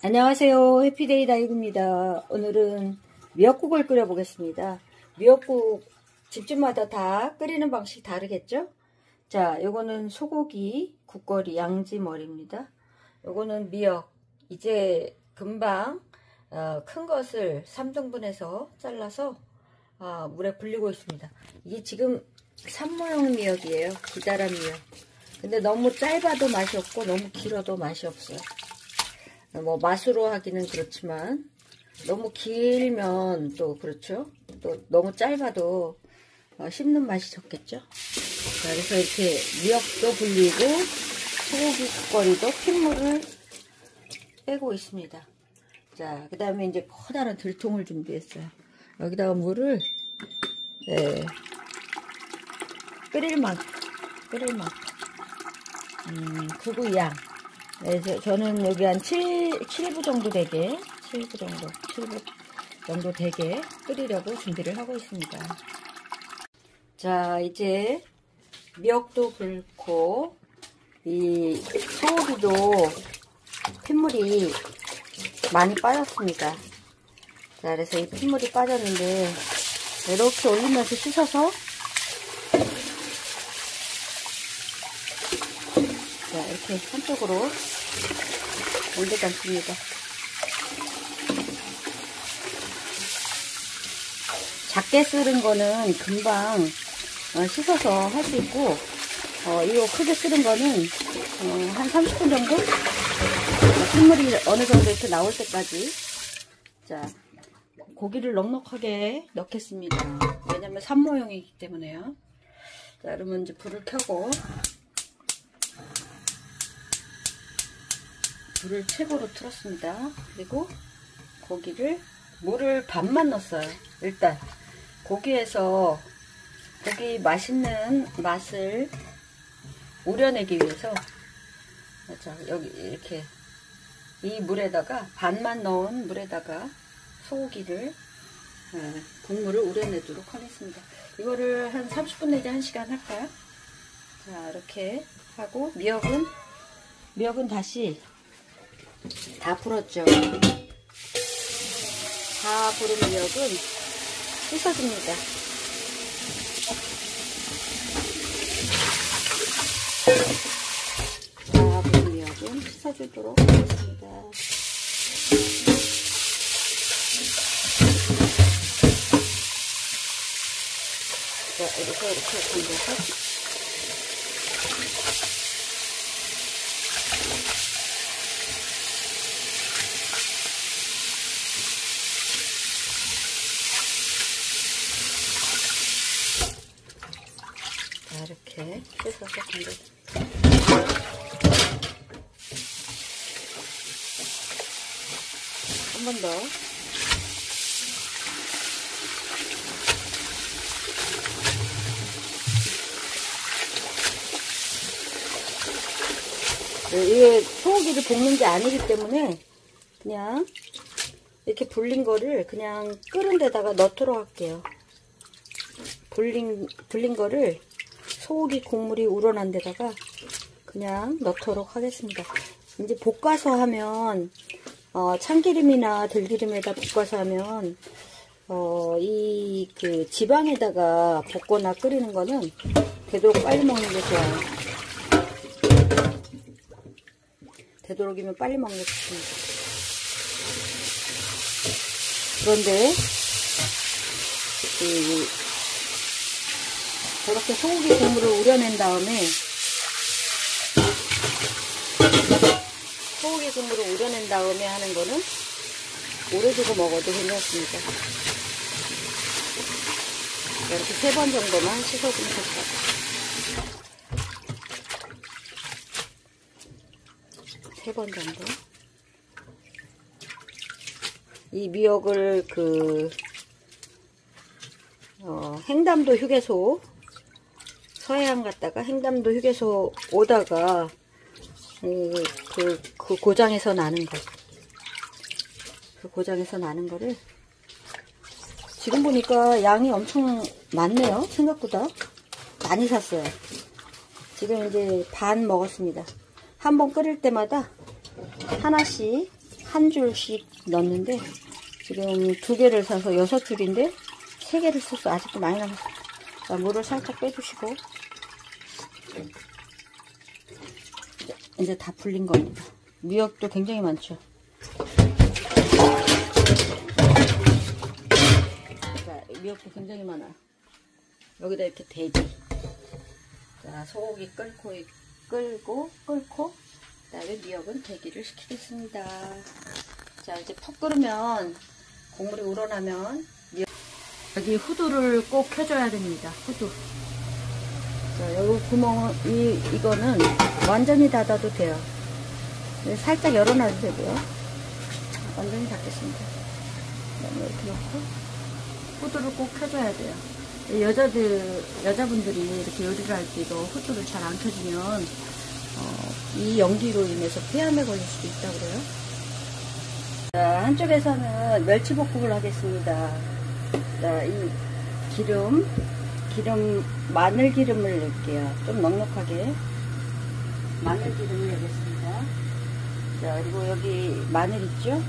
안녕하세요. 해피데이 다이브입니다. 오늘은 미역국을 끓여 보겠습니다. 미역국 집집마다 다 끓이는 방식 다르겠죠? 자, 요거는 소고기 국거리 양지머리입니다. 요거는 미역. 이제 금방 큰 것을 3등분해서 잘라서 물에 불리고 있습니다. 이게 지금 산모용 미역이에요. 기다란 미역. 근데 너무 짧아도 맛이 없고 너무 길어도 맛이 없어요. 뭐 맛으로 하기는 그렇지만 너무 길면 또 그렇죠. 또 너무 짧아도 씹는 맛이 적겠죠. 자, 그래서 이렇게 미역도 불리고 소고기 국거리도 핏물을 빼고 있습니다. 자, 그 다음에 이제 커다란 들통을 준비했어요. 여기다가 물을 끓일 만큼 그구 양. 네, 저는 여기 한 7부 정도 되게 7부 정도 되게 끓이려고 준비를 하고 있습니다. 자, 이제 미역도 끓고 이 소고기도 핏물이 많이 빠졌습니다. 자, 그래서 이 핏물이 빠졌는데 이렇게 올리면서 씻어서 자, 이렇게 한쪽으로 올려 담습니다. 작게 썰은 거는 금방 씻어서 할 수 있고, 이거 크게 썰은 거는 한 30분 정도? 핏물이 어느 정도 이렇게 나올 때까지. 자, 고기를 넉넉하게 넣겠습니다. 왜냐면 산모용이기 때문에요. 자, 그러면 이제 불을 켜고 불을 최고로 틀었습니다. 그리고 고기를 물을 반만 넣었어요. 일단 고기에서 고기 맛있는 맛을 우려내기 위해서 자, 여기 이렇게 이 물에다가 반만 넣은 물에다가 소고기를 국물을 우려내도록 하겠습니다. 이거를 한 30분 내지 1시간 할까요? 자, 이렇게 하고 미역은 다시 다 불었죠. 다 부른 미역은 씻어줍니다. 다 부른 미역은 씻어주도록 하겠습니다. 자, 이렇게 건져서 이렇게 씻어서 건져. 한 번 더. 이게 소고기를 볶는 게 아니기 때문에 그냥 이렇게 불린 거를 그냥 끓은 데다가 넣도록 할게요. 불린 거를 소고기 국물이 우러난 데다가 그냥 넣도록 하겠습니다. 이제 볶아서 하면 참기름이나 들기름에다 볶아서 하면 이 그 지방에다가 볶거나 끓이는 거는 되도록 빨리 먹는 게 좋아요. 되도록이면 빨리 먹는 게 좋습니다. 그런데 저렇게 소고기 국물을 우려낸 다음에 하는 거는 오래 두고 먹어도 괜찮습니다. 이렇게 3번 정도만 씻어주면 될 것 같아요. 3번 정도. 이 미역을 횡담도 휴게소 서해안 갔다가 횡담도 휴게소 오다가 그 고장에서 나는 거. 그 고장에서 나는 거를 지금 보니까 양이 엄청 많네요. 생각보다 많이 샀어요. 지금 이제 반 먹었습니다. 한 번 끓일 때마다 하나씩 한 줄씩 넣었는데 지금 2개를 사서 6줄인데 3개를 써서 아직도 많이 남았어요. 자, 물을 살짝 빼주시고 이제 다 불린 겁니다. 미역도 굉장히 많죠. 자, 미역도 굉장히 많아요. 여기다 이렇게 대기. 자, 소고기 끓고 그다음에 미역은 대기를 시키겠습니다. 자, 이제 푹 끓으면 국물이 우러나면 여기 후두를 꼭 켜줘야 됩니다. 후두. 자, 여기 구멍은 이거는 완전히 닫아도 돼요. 살짝 열어놔도 되고요. 완전히 닫겠습니다. 그다음에 이렇게 놓고 후두를 꼭 켜줘야 돼요. 여자분들이 이렇게 요리를 할 때도 후두를 잘 안 켜주면 이 연기로 인해서 폐암에 걸릴 수도 있다고 그래요. 자, 한쪽에서는 멸치볶음을 하겠습니다. 자, 이 마늘 기름을 넣을게요. 좀 넉넉하게 마늘 기름을 넣겠습니다. 자, 그리고 여기 마늘 있죠?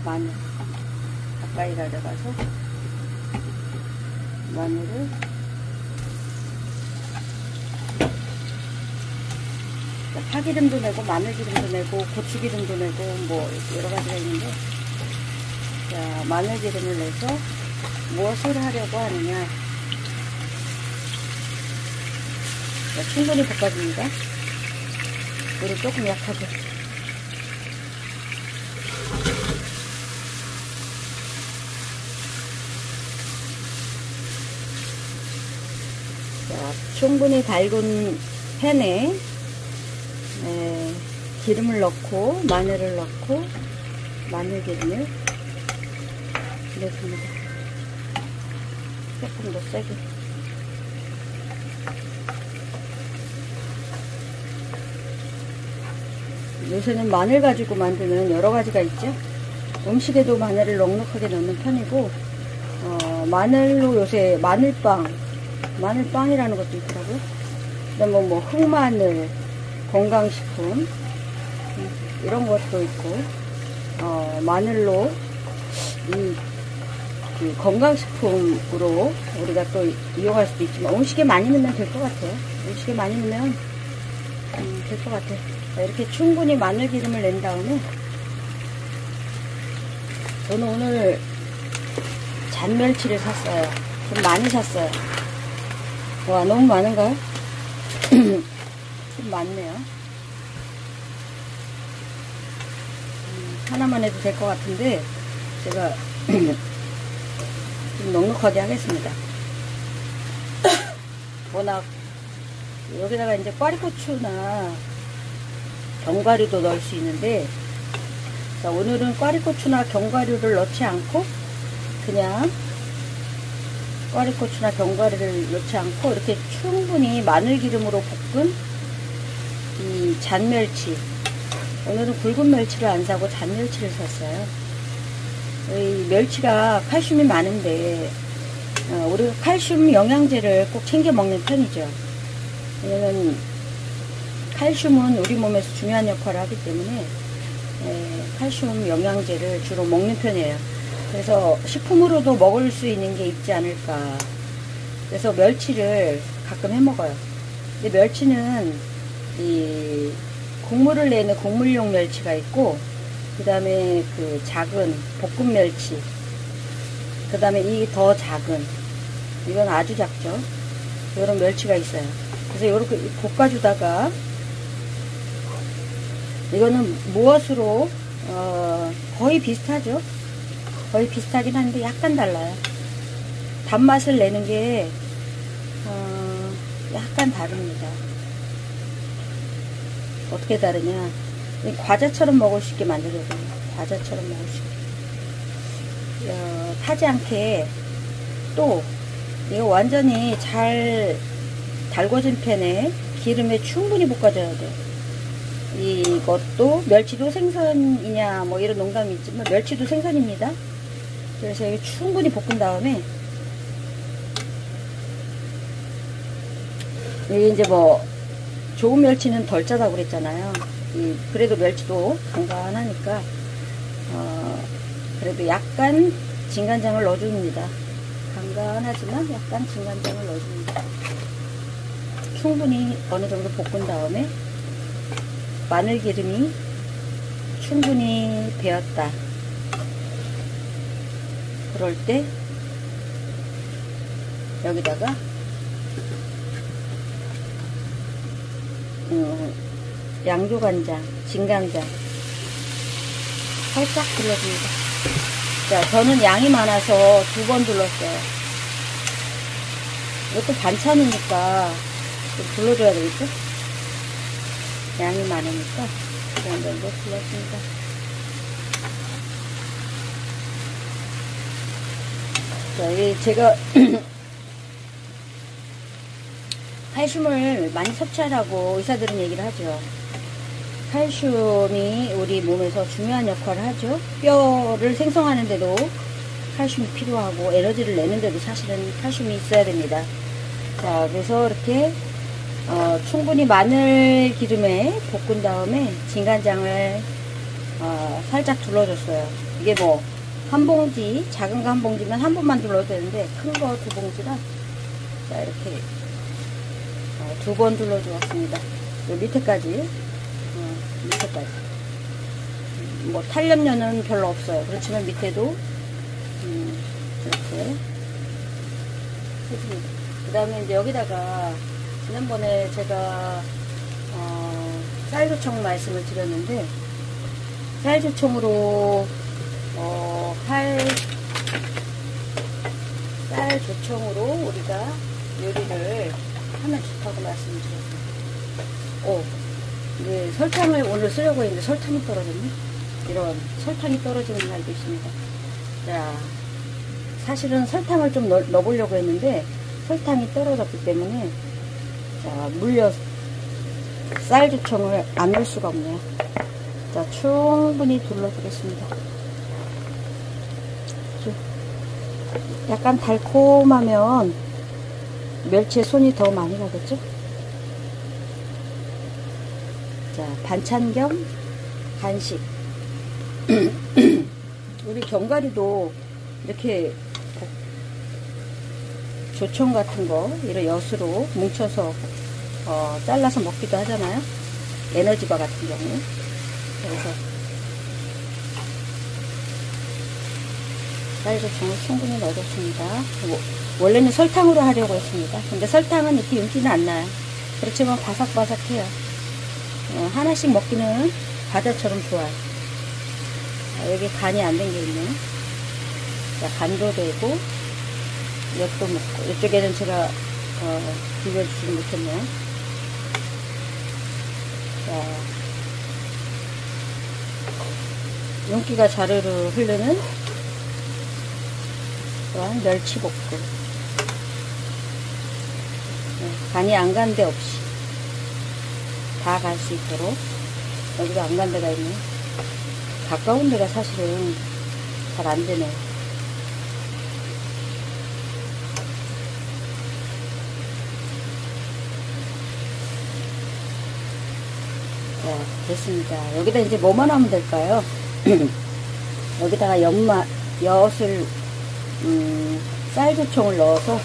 마늘 가까이 가져가서 마늘을 파기름도 내고 마늘기름도 내고 고추기름도 내고 뭐 여러 가지가 있는데, 자, 마늘기름을 내서 무엇을 하려고 하느냐. 자, 충분히 볶아줍니다. 물을 조금 약하게. 자, 충분히 달군 팬에 기름을 넣고 마늘을 넣고 마늘기름을 넣습니다. 조금 더 세게. 요새는 마늘 가지고 만드는 여러 가지가 있죠. 음식에도 마늘을 넉넉하게 넣는 편이고, 마늘로 요새 마늘빵이라는 것도 있더라고요. 그다음에 뭐 흑마늘, 건강식품 이런 것도 있고, 마늘로 그 건강식품으로 우리가 또 이용할 수도 있지만 음식에 많이 넣으면 될 것 같아요. 음식에 많이 넣으면 될 것 같아요. 자, 이렇게 충분히 마늘 기름을 낸 다음에 저는 오늘 잔멸치를 샀어요. 좀 많이 샀어요. 와, 너무 많은가요? 좀 많네요. 하나만 해도 될 것 같은데 제가 좀 넉넉하게 하겠습니다. 워낙 여기다가 이제 꽈리고추나 견과류도 넣을 수 있는데, 자, 오늘은 꽈리고추나 견과류를 넣지 않고 그냥 꽈리고추나 견과류를 넣지 않고 이렇게 충분히 마늘기름으로 볶은 이 잔멸치, 오늘은 굵은 멸치를 안 사고 잔멸치를 샀어요. 이 멸치가 칼슘이 많은데 우리가 칼슘 영양제를 꼭 챙겨 먹는 편이죠. 왜냐면 칼슘은 우리 몸에서 중요한 역할을 하기 때문에 칼슘 영양제를 주로 먹는 편이에요. 그래서 식품으로도 먹을 수 있는 게 있지 않을까. 그래서 멸치를 가끔 해 먹어요. 근데 멸치는 이 국물을 내는 국물용 멸치가 있고, 그 다음에 그 작은 볶음 멸치, 그 다음에 이 더 작은, 이건 아주 작죠. 이런 멸치가 있어요. 그래서 이렇게 볶아주다가, 이거는 무엇으로 거의 비슷하죠. 거의 비슷하긴 한데 약간 달라요. 단맛을 내는 게 약간 다릅니다. 어떻게 다르냐, 과자처럼 먹을 수 있게 만들어줘요. 과자처럼 먹을 수 있게. 타지 않게. 또 이거 완전히 잘 달궈진 팬에 기름에 충분히 볶아줘야 돼요. 이것도 멸치도 생선이냐 뭐 이런 농담이 있지만 멸치도 생선입니다. 그래서 이거 충분히 볶은 다음에, 이게 이제 뭐 좋은 멸치는 덜 짜다고 그랬잖아요. 그래도 멸치도 간간하니까 그래도 약간 진간장을 넣어줍니다. 간간하지만 약간 진간장을 넣어줍니다. 충분히 어느 정도 볶은 다음에 마늘 기름이 충분히 배었다. 그럴 때 여기다가 양조간장, 진간장 살짝 둘러줍니다. 자, 저는 양이 많아서 2번 둘렀어요. 이것도 반찬이니까 좀 둘러줘야 되겠죠? 양이 많으니까 2번 정도 둘렀습니다. 자, 이 제가 칼슘을 많이 섭취하라고 의사들은 얘기를 하죠. 칼슘이 우리 몸에서 중요한 역할을 하죠. 뼈를 생성하는데도 칼슘이 필요하고 에너지를 내는데도 사실은 칼슘이 있어야 됩니다. 자, 그래서 이렇게 충분히 마늘 기름에 볶은 다음에 진간장을 살짝 둘러줬어요. 이게 뭐 한 봉지, 작은 거 한 봉지면 한 번만 둘러도 되는데 큰 거 2봉지라 자, 이렇게 2번 둘러주었습니다. 요 밑에까지 밑에까지 뭐 탄력면은 별로 없어요. 그렇지만 밑에도 이렇게 해줍니다. 그 다음에 이제 여기다가 지난번에 제가 쌀조청 말씀을 드렸는데 쌀조청으로 쌀조청으로 우리가 요리를 하면 좋다고 말씀을 드렸어요. 네, 설탕을 오늘 쓰려고 했는데 설탕이 떨어졌네. 이런 설탕이 떨어지는 날도 있습니다. 자, 사실은 설탕을 좀 넣어보려고 했는데 설탕이 떨어졌기 때문에 자, 쌀조청을 안 넣을 수가 없네요. 자, 충분히 둘러주겠습니다. 약간 달콤하면 멸치에 손이 더 많이 가겠죠? 자, 반찬 겸 간식. 우리 견과류도 이렇게 조청 같은 거 이런 엿으로 뭉쳐서 잘라서 먹기도 하잖아요. 에너지바 같은 경우. 그래서 쌀조청을 충분히 넣어줬습니다. 원래는 설탕으로 하려고 했습니다. 근데 설탕은 이렇게 윤기는 안 나요. 그렇지만 바삭바삭해요. 하나씩 먹기는 과자처럼 좋아요. 여기 간이 안 된 게 있네요. 자, 간도 되고 엿도 먹고 이쪽에는 제가 비벼주지 못했네요. 자, 윤기가 자르르 흐르는 또한 멸치볶음. 네, 간이 안 간 데 없이 다 갈 수 있도록. 여기도 안 간 데가 있네. 가까운 데가 사실은 잘 안 되네. 자, 됐습니다. 여기다 이제 뭐만 하면 될까요? 여기다가 엿을 쌀조청을 넣어서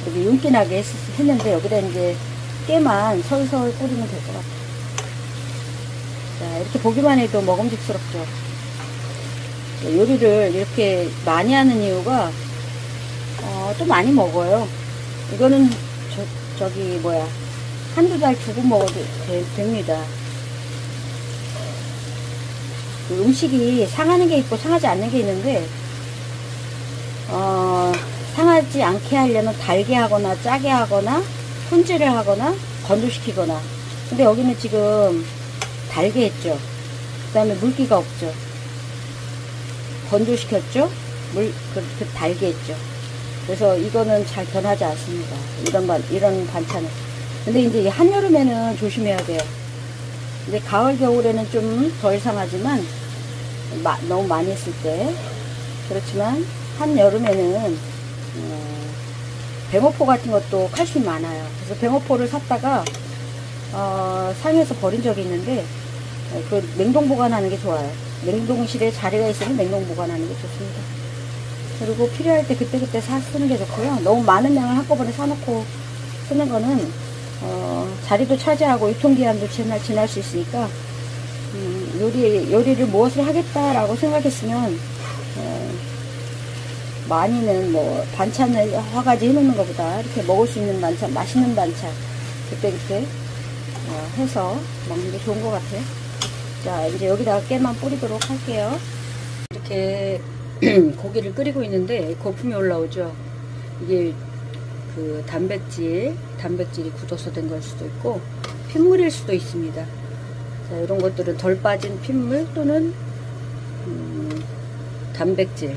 여기 윤기나게 했는데 여기다 이제 깨만 설설 뿌리면 될 것 같아요. 자, 이렇게 보기만 해도 먹음직스럽죠. 요리를 이렇게 많이 하는 이유가 또 많이 먹어요. 이거는 저기 뭐야, 한두 달 두고 먹어도 됩니다. 그 음식이 상하는 게 있고 상하지 않는 게 있는데 상하지 않게 하려면 달게 하거나 짜게 하거나 손질을 하거나 건조시키거나. 근데 여기는 지금 달게 했죠. 그 다음에 물기가 없죠. 건조시켰죠. 달게 했죠. 그래서 이거는 잘 변하지 않습니다. 이런 반찬은. 근데 이제 한여름에는 조심해야 돼요. 근데 가을 겨울에는 좀 덜 상하지만 너무 많이 했을 때. 그렇지만 한여름에는 뱅어포 같은 것도 칼슘이 많아요. 그래서 뱅어포를 샀다가 상해서 버린 적이 있는데 그 냉동 보관하는 게 좋아요. 냉동실에 자리가 있으면 냉동 보관하는 게 좋습니다. 그리고 필요할 때 그때그때 쓰는 게 좋고요. 너무 많은 양을 한꺼번에 사놓고 쓰는 거는 자리도 차지하고 유통기한도 지날 수 있으니까 요리를 무엇을 하겠다라고 생각했으면 많이는 뭐 반찬을 허가지 해놓는 것보다 이렇게 먹을 수 있는 반찬, 맛있는 반찬 그때그때 해서 먹는 게 좋은 것 같아요. 자, 이제 여기다가 깨만 뿌리도록 할게요. 이렇게 고기를 끓이고 있는데 거품이 올라오죠. 이게 그 단백질이 굳어서 된 걸 수도 있고 핏물일 수도 있습니다. 자, 이런 것들은 덜 빠진 핏물 또는 단백질.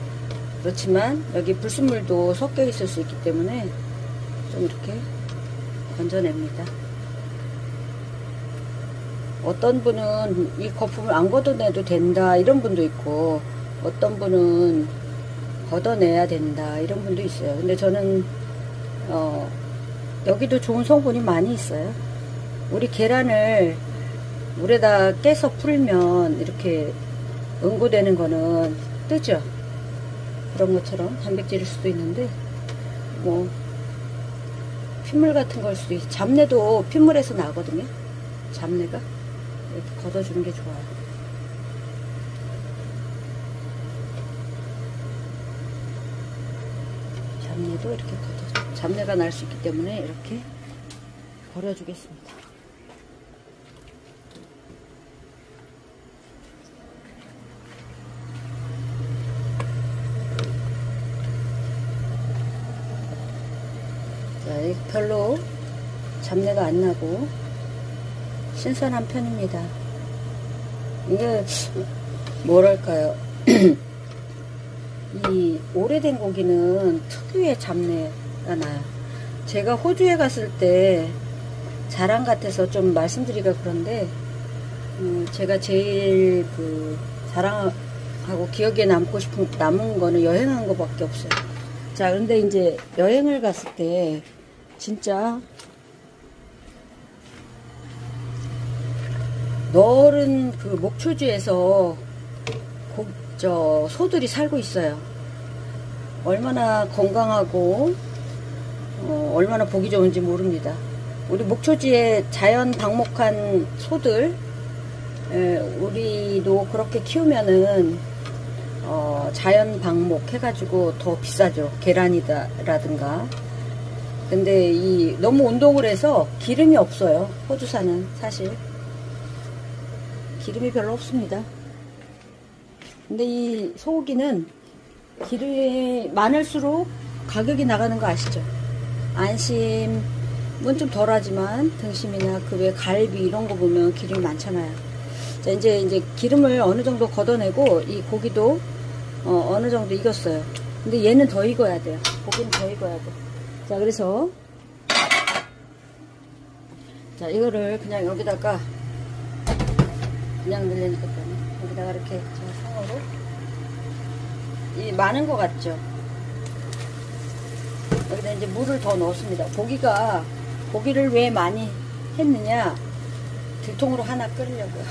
그렇지만 여기 불순물도 섞여 있을 수 있기 때문에 좀 이렇게 건져냅니다. 어떤 분은 이 거품을 안 걷어내도 된다 이런 분도 있고, 어떤 분은 걷어내야 된다 이런 분도 있어요. 근데 저는 여기도 좋은 성분이 많이 있어요. 우리 계란을 물에다 깨서 풀면 이렇게 응고되는 거는 뜨죠. 그런 것처럼 단백질일 수도 있는데 뭐 핏물 같은 걸 수도 있어요. 잡내도 핏물에서 나거든요. 잡내가 이렇게 걷어주는 게 좋아요. 잡내도 이렇게 잡내가 날 수 있기 때문에 이렇게 버려주겠습니다. 자, 별로 잡내가 안 나고 신선한 편입니다. 이게 뭐랄까요? 이 오래된 고기는 특유의 잡내가 나요. 제가 호주에 갔을 때 자랑 같아서 좀 말씀드리기가 그런데 제가 제일 그 자랑하고 기억에 남은 거는 여행한 거밖에 없어요. 자, 근데 이제 여행을 갔을 때 진짜 넓은 그 목초지에서 소들이 살고 있어요. 얼마나 건강하고 얼마나 보기 좋은지 모릅니다. 우리 목초지에 자연 방목한 소들, 우리도 그렇게 키우면은 자연 방목 해가지고 더 비싸죠. 계란이라든가. 근데 너무 운동을 해서 기름이 없어요. 호주산은 사실 기름이 별로 없습니다. 근데 이 소고기는 기름이 많을수록 가격이 나가는 거 아시죠? 안심은 좀 덜하지만 등심이나 그 외 갈비 이런 거 보면 기름이 많잖아요. 자, 이제 기름을 어느 정도 걷어내고 이 고기도 어느 정도 익었어요. 근데 얘는 더 익어야 돼요. 고기는 더 익어야 돼. 자, 그래서 자, 이거를 그냥 여기다가 그냥 늘리니까 여기다가 이렇게 제가 상으로 이 많은 것 같죠? 여기다 이제 물을 더 넣습니다. 고기를 왜 많이 했느냐? 들통으로 하나 끓이려고요.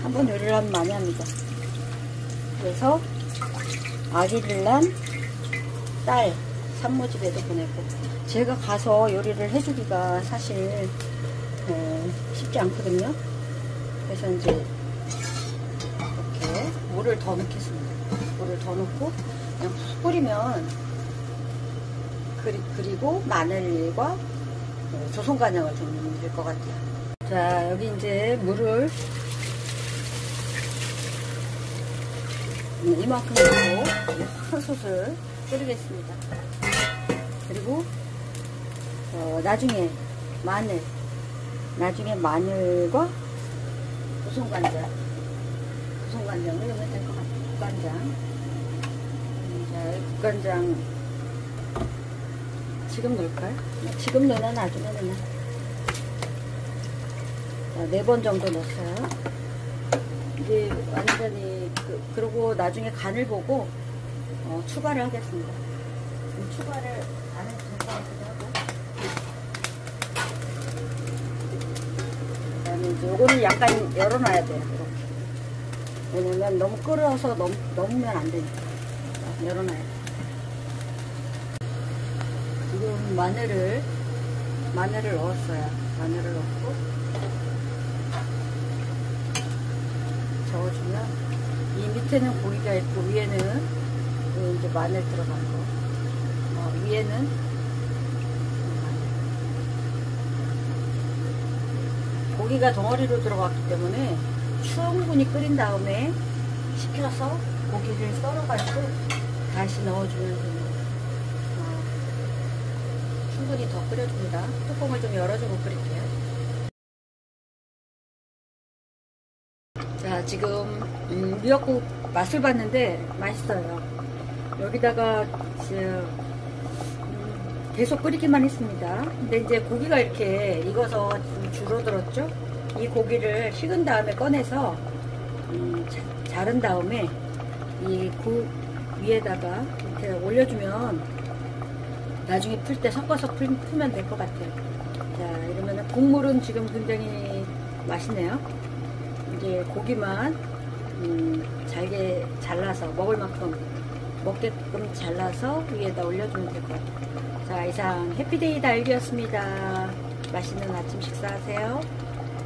한번 요리를 하면 많이 합니다. 그래서 아기를 낳은 딸 산모집에도 보내고, 제가 가서 요리를 해주기가 사실 쉽지 않거든요. 그래서 이제 이렇게 물을 더 넣겠습니다. 물을 더 넣고 그냥 푹 끓이면, 그리고 마늘과 조선간장을 좀 넣으면 될 것 같아요. 자, 여기 이제 물을 이만큼 넣고 큰 솥을 끓이겠습니다. 그리고 나중에 마늘과 조선간장을 넣으면 될 것 같아요. 국간장. 자, 국간장 지금 넣을까요? 지금 넣나 나중에 넣나? 자, 4번 정도 넣었어요. 이제 완전히 그리고 나중에 간을 보고 추가를 하겠습니다. 추가를 안 해도 될 것 같기도 하고. 그 다음에 이제 요거는 약간 열어놔야 돼요. 이렇게. 왜냐면 너무 끓어서 넘으면 안 되니까. 자, 열어놔요. 지금 마늘을 넣었어요. 마늘을 넣고 저어주면 이 밑에는 고기가 있고 위에는 이제 마늘 들어간 거. 위에는 고기가 덩어리로 들어갔기 때문에 충분히 끓인 다음에 식혀서 고기를 썰어가지고 다시 넣어주면 충분히 더 끓여줍니다. 뚜껑을 좀 열어주고 끓일게요. 자, 지금 미역국 맛을 봤는데 맛있어요. 여기다가 계속 끓이기만 했습니다. 근데 이제 고기가 이렇게 익어서 좀 줄어들었죠. 이 고기를 식은 다음에 꺼내서 자른 다음에 이 국 위에다가 이렇게 올려주면 나중에 풀 때 섞어서 풀면 될 것 같아요. 자, 이러면 국물은 지금 굉장히 맛있네요. 이제 고기만 잘게 잘라서 먹을 만큼 먹게끔 잘라서 위에다 올려주면 될 것 같아요. 자, 이상 해피데이 달기였습니다. 맛있는 아침 식사하세요.